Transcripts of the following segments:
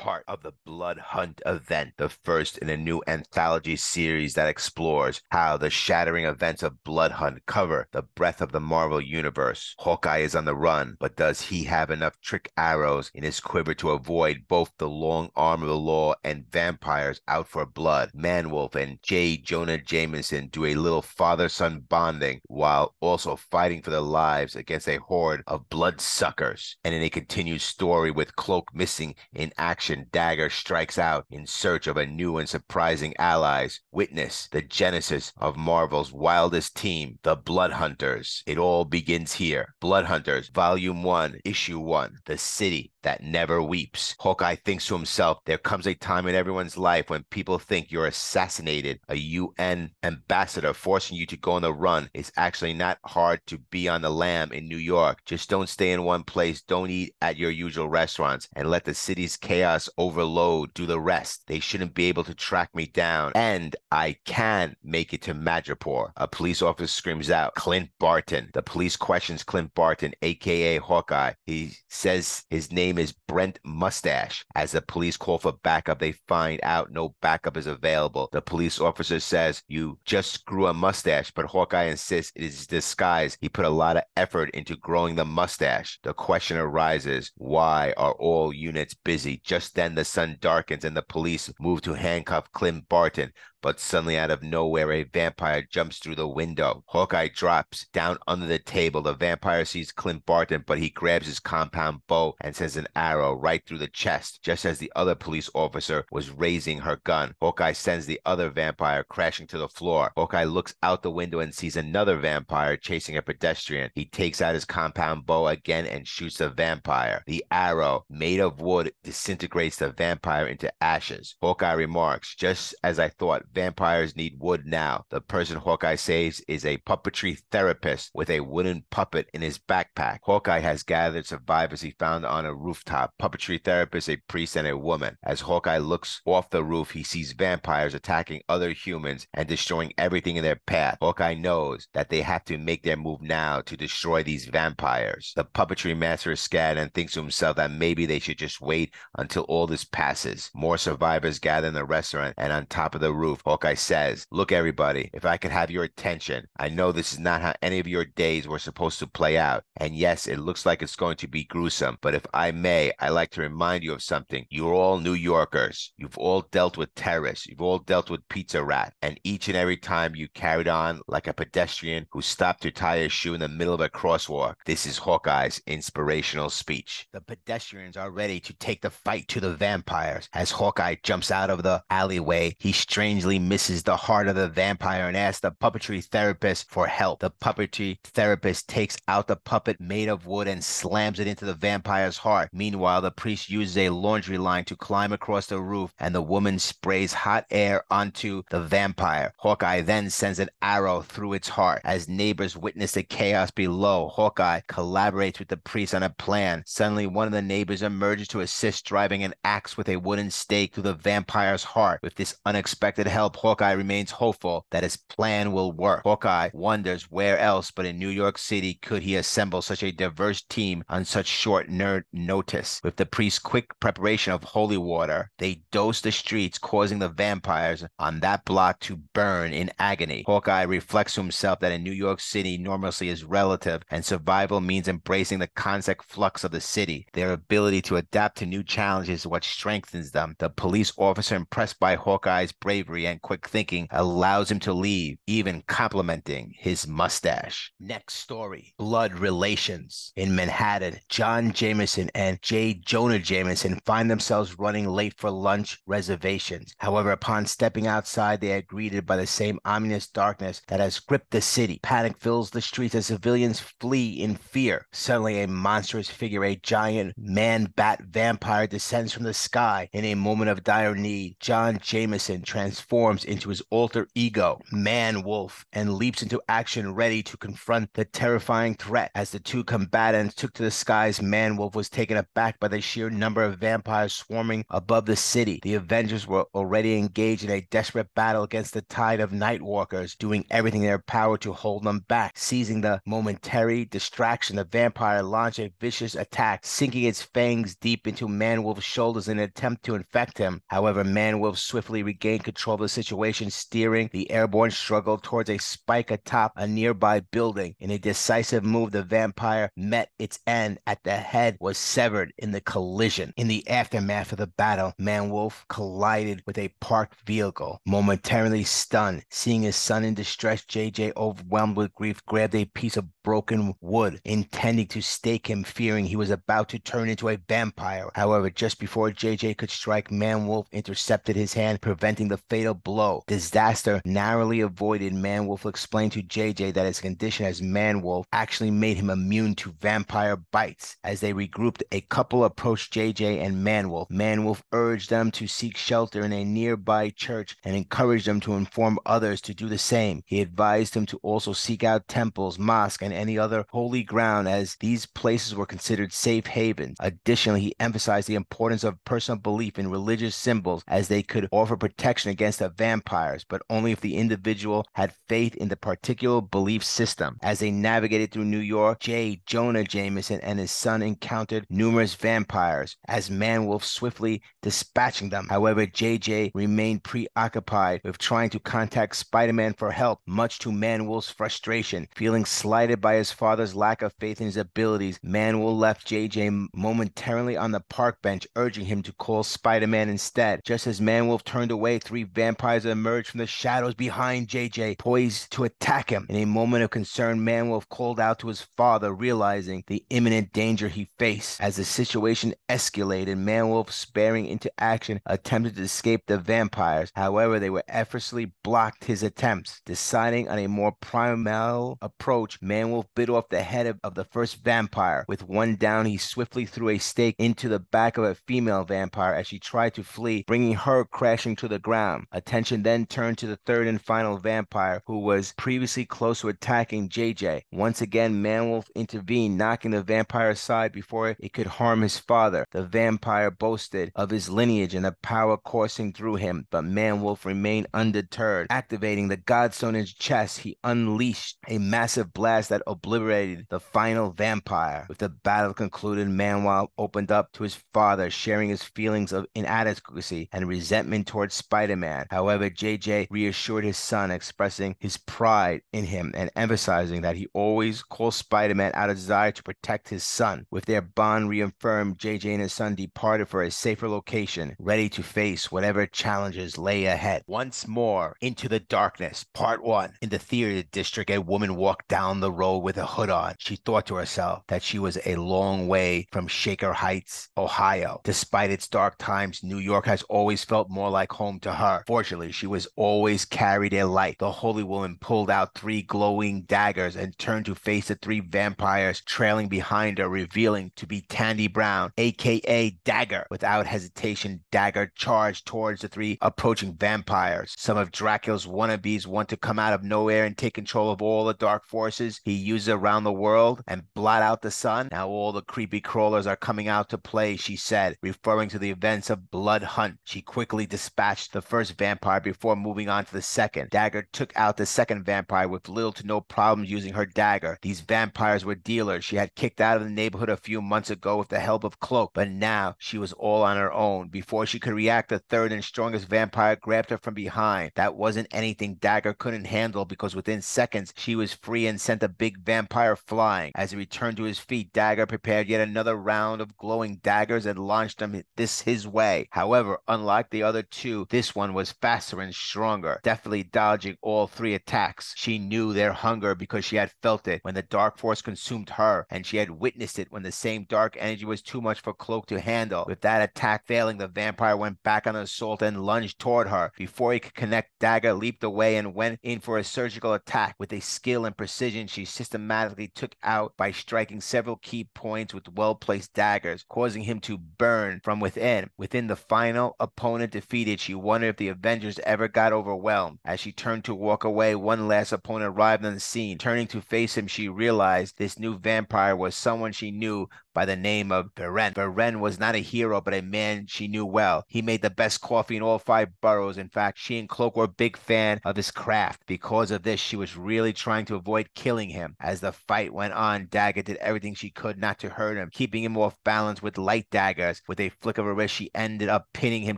part of the Blood Hunt event, the first in a new anthology series that explores how the shattering events of Blood Hunt cover the breadth of the Marvel Universe. Hawkeye is on the run, but does he have enough trick arrows in his quiver to avoid both the long arm of the law and vampires out for blood? Man-Wolf and J. Jonah Jameson do a little father-son bonding while also fighting for their lives against a horde of bloodsuckers. And in a continued story with Cloak missing in action, Dagger strikes out in search of a new and surprising allies. Witness the genesis of Marvel's wildest team, the Blood Hunters. It all begins here. Blood Hunters, Volume 1, Issue 1, The City That Never Weeps. Hawkeye thinks to himself, there comes a time in everyone's life when people think you're assassinated. A UN ambassador forcing you to go on the run. It's actually not hard to be on the lam in New York. Just don't stay in one place, don't eat at your usual restaurants, and let the city's chaos overload do the rest. They shouldn't be able to track me down, and I can make it to Madripoor. A police officer screams out, Clint Barton. The police questions Clint Barton, aka Hawkeye. He says his name is Brent Mustache. As the police call for backup, they find out no backup is available. The police officer says, you just grew a mustache, but Hawkeye insists it is disguise. He put a lot of effort into growing the mustache. The question arises, why are all units busy? Just then the sun darkens and the police move to handcuff Clint Barton. But suddenly out of nowhere, a vampire jumps through the window. Hawkeye drops down under the table. The vampire sees Clint Barton, but he grabs his compound bow and sends an arrow right through the chest, just as the other police officer was raising her gun. Hawkeye sends the other vampire crashing to the floor. Hawkeye looks out the window and sees another vampire chasing a pedestrian. He takes out his compound bow again and shoots the vampire. The arrow, made of wood, disintegrates the vampire into ashes. Hawkeye remarks, just as I thought, vampires need wood now. The person Hawkeye saves is a puppetry therapist with a wooden puppet in his backpack. Hawkeye has gathered survivors he found on a rooftop. Puppetry therapist, a priest, and a woman. As Hawkeye looks off the roof, he sees vampires attacking other humans and destroying everything in their path. Hawkeye knows that they have to make their move now to destroy these vampires. The puppetry master is scared and thinks to himself that maybe they should just wait until all this passes. More survivors gather in the restaurant and on top of the roof. Hawkeye says, look everybody, if I could have your attention, I know this is not how any of your days were supposed to play out. And yes, it looks like it's going to be gruesome, but if I may, I like to remind you of something. You're all New Yorkers. You've all dealt with terrorists. You've all dealt with Pizza Rat. And each and every time you carried on like a pedestrian who stopped to tie a shoe in the middle of a crosswalk. This is Hawkeye's inspirational speech. The pedestrians are ready to take the fight to the vampires. As Hawkeye jumps out of the alleyway, he strangely misses the heart of the vampire and asks the puppetry therapist for help. The puppetry therapist takes out the puppet made of wood and slams it into the vampire's heart. Meanwhile, the priest uses a laundry line to climb across the roof, and the woman sprays hot air onto the vampire. Hawkeye then sends an arrow through its heart. As neighbors witness the chaos below, Hawkeye collaborates with the priest on a plan. Suddenly, one of the neighbors emerges to assist, driving an axe with a wooden stake through the vampire's heart. With this unexpected help, Hawkeye remains hopeful that his plan will work. Hawkeye wonders where else but in New York City could he assemble such a diverse team on such short notice. With the priest's quick preparation of holy water, they dose the streets, causing the vampires on that block to burn in agony. Hawkeye reflects to himself that in New York City, normalcy is relative, and survival means embracing the constant flux of the city. Their ability to adapt to new challenges is what strengthens them. The police officer, impressed by Hawkeye's bravery and quick thinking, allows him to leave, even complimenting his mustache. Next story, blood relations. In Manhattan, John Jameson and J. Jonah Jameson find themselves running late for lunch reservations. However, upon stepping outside, they are greeted by the same ominous darkness that has gripped the city. Panic fills the streets as civilians flee in fear. Suddenly, a monstrous figure, a giant man-bat vampire, descends from the sky. In a moment of dire need, John Jameson transforms into his alter ego, Man-Wolf, and leaps into action, ready to confront the terrifying threat. As the two combatants took to the skies, Man-Wolf was taken aback by the sheer number of vampires swarming above the city. The Avengers were already engaged in a desperate battle against the tide of Nightwalkers, doing everything in their power to hold them back. Seizing the momentary distraction, the vampire launched a vicious attack, sinking its fangs deep into Man-Wolf's shoulders in an attempt to infect him. However, Man-Wolf swiftly regained control of the situation, steering the airborne struggle towards a spike atop a nearby building. In a decisive move, the vampire met its end at the head was severed in the collision. In the aftermath of the battle, Man-Wolf collided with a parked vehicle. Momentarily stunned, seeing his son in distress, JJ, overwhelmed with grief, grabbed a piece of broken wood, intending to stake him, fearing he was about to turn into a vampire. However, just before JJ could strike, Man-Wolf intercepted his hand, preventing the fatal blow. Disaster narrowly avoided. Man-Wolf explained to JJ that his condition as Man-Wolf actually made him immune to vampire bites. As they regrouped, a couple approached JJ and Man-Wolf. Man-Wolf urged them to seek shelter in a nearby church and encouraged them to inform others to do the same. He advised him to also seek out temples, mosques, and any other holy ground, as these places were considered safe havens. Additionally, he emphasized the importance of personal belief in religious symbols, as they could offer protection against the vampires, but only if the individual had faith in the particular belief system. As they navigated through New York, Jonah Jameson and his son encountered numerous vampires, as Man-Wolf swiftly dispatching them. However, JJ remained preoccupied with trying to contact Spider-Man for help, much to Man-Wolf's frustration. Feeling slighted by his father's lack of faith in his abilities, Man-Wolf left JJ momentarily on the park bench, urging him to call Spider-Man instead. Just as Man-Wolf turned away, three vampires emerged from the shadows behind JJ, poised to attack him. In a moment of concern, Man-Wolf called out to his father, realizing the imminent danger he faced. As the situation escalated, Man-Wolf, sparing into action, attempted to escape the vampires. However, they were effortlessly blocked his attempts. Deciding on a more primal approach, Man-Wolf bit off the head of the first vampire. With one down, he swiftly threw a stake into the back of a female vampire as she tried to flee, bringing her crashing to the ground. Attention then turned to the third and final vampire, who was previously close to attacking JJ. Once again, Man-Wolf intervened, knocking the vampire aside before it could harm his father. The vampire boasted of his lineage and the power coursing through him, but Man-Wolf remained undeterred. Activating the Godstone in his chest, he unleashed a massive blast that obliterated the final vampire. With the battle concluded, Man-Wolf opened up to his father, sharing his feelings of inadequacy and resentment towards Spider-Man. However, JJ reassured his son, expressing his pride in him and emphasizing that he always calls Spider-Man out of desire to protect his son. With their bond reaffirmed, JJ and his son departed for a safer location, ready to face whatever challenges lay ahead. Once more, Into the Darkness, Part 1. In the theater district, a woman walked down the road with a hood on. She thought to herself that she was a long way from Shaker Heights, Ohio. Despite its dark times, New York has always felt more like home to her. Fortunately, she was always carried a light. The holy woman pulled out three glowing daggers and turned to face the three vampires trailing behind her, revealing to be Tandy Brown, aka Dagger. Without hesitation, Dagger charged towards the three approaching vampires. Some of Dracula's wannabes want to come out of nowhere and take control of all the dark forces he uses around the world and blot out the sun. Now all the creepy crawlers are coming out to play, she said, referring to the events of Blood Hunt. She quickly dispatched the first vampire before moving on to the second. Dagger took out the second vampire with little to no problems using her dagger. These vampires were dealers she had kicked out of the neighborhood a few months ago with the help of Cloak, but now she was all on her own. Before she could react, the third and strongest vampire grabbed her from behind. That wasn't anything Dagger couldn't handle, because within seconds she was free and sent a big vampire flying. As he returned to his feet, Dagger prepared yet another round of glowing daggers and launched them his way. However, unlike the other two, this one was faster and stronger, deftly dodging all three attacks. She knew their hunger because she had felt it when the dark force consumed her, and she had witnessed it when the same dark energy was too much for Cloak to handle. With that attack failing, the vampire went back on the assault and lunged toward her. Before he could connect, Dagger leaped away and went in for a surgical attack. With a skill and precision she systematically took out by striking several key points with well-placed daggers, causing him to burn from within. Within the final opponent defeated, she wondered if the Avengers ever got overwhelmed. As she turned to walk away, one last opponent arrived on the scene. Turning to face him, she realized this new vampire was someone she knew by the name of Beren. Beren was not a hero, but a man she knew well. He made the best coffee in all 5 boroughs. In fact, she and Cloak were a big fan of his craft. Because of this, she was really trying to avoid killing him. As the fight went on, Dagger did everything she could not to hurt him, keeping him off balance with light daggers. With a flick of her wrist, she ended up pinning him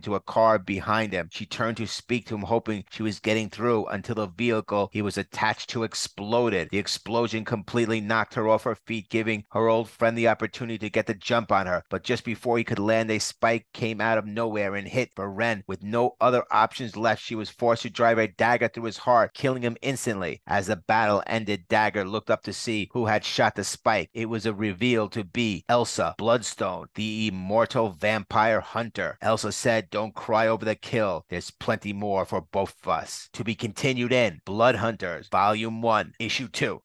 to a car behind him. She turned to speak to him, hoping she was getting through, until the vehicle he was attached to exploded. The explosion completely knocked her off her feet, giving her old friend the opportunity to get the jump on her. But just before he could land, a spike came out of nowhere and hit Beren. With no other options left, she was forced to drive a dagger through his heart, killing him instantly. As the battle ended, Dagger looked up to see who had shot the spike. It was revealed to be Elsa Bloodstone, the immortal vampire hunter. Elsa said, "Don't cry over the kill. There's plenty more for both of us." To be continued in Blood Hunters, Volume 1, Issue 2.